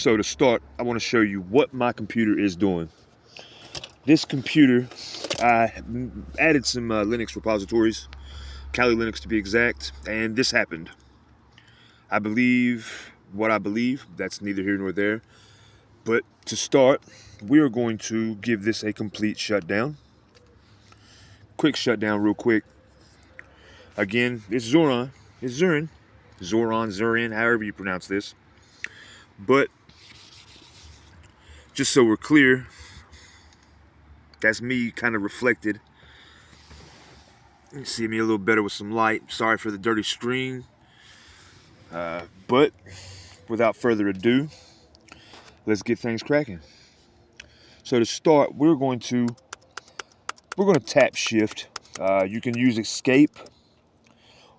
So to start, I want to show you what my computer is doing. This computer, I added some Linux repositories, Kali Linux to be exact, and this happened. I believe what I believe, that's neither here nor there. But to start, we are going to give this a complete shutdown. Quick shutdown real quick. Again, it's Zorin, however you pronounce this. But just so we're clear, that's me kind of reflected. You see me a little better with some light. Sorry for the dirty screen. But without further ado, let's get things cracking. So to start, we're going to tap shift. You can use escape,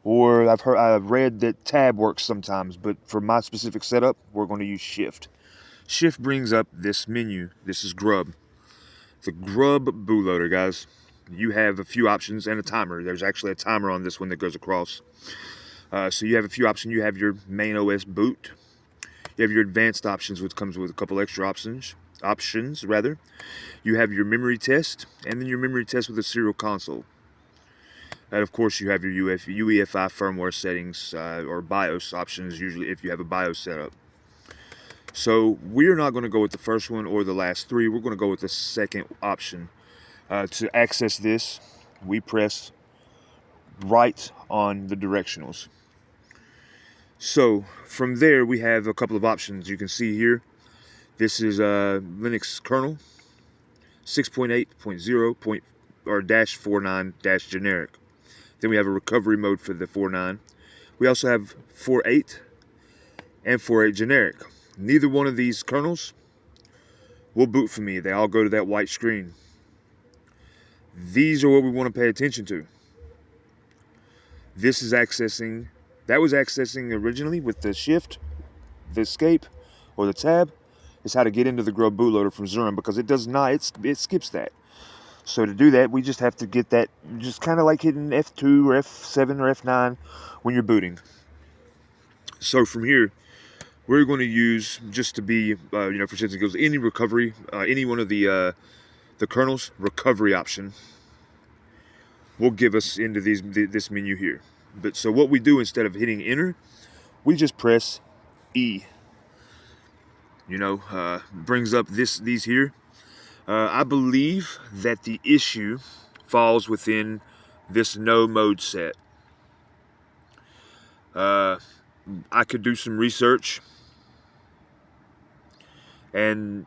or I've read that tab works sometimes, but for my specific setup, we're going to use shift. Shift brings up this menu. This is Grub. The Grub bootloader, guys. You have a few options and a timer. There's actually a timer on this one that goes across. So you have a few options. You have your main OS boot. You have your advanced options, which comes with a couple extra options. You have your memory test, and then your memory test with a serial console. And of course, you have your UEFI firmware settings or BIOS options, usually if you have a BIOS setup. So we're not going to go with the first one or the last three. We're going to go with the second option. To access this, we press right on the directionals. So from there, we have a couple of options. You can see here, this is Linux kernel 6.8.0 -49 generic. Then we have a recovery mode for the 4.9. We also have 4.8 and 4.8 generic. Neither one of these kernels will boot for me. They all go to that white screen. These are what we want to pay attention to. This is accessing, that was accessing originally with the shift, the escape, or the tab. Is how to get into the Grub bootloader from Zorin, because it does not, it skips that. So to do that, we just have to get that, just kind of like hitting F2 or F7 or F9 when you're booting. So from here, we're going to use, just to be, for instance, it goes any recovery, any one of the kernels, recovery option will give us into this menu here. But so what we do, instead of hitting enter, we just press E. Brings up these here. I believe that the issue falls within this no mode set. I could do some research, and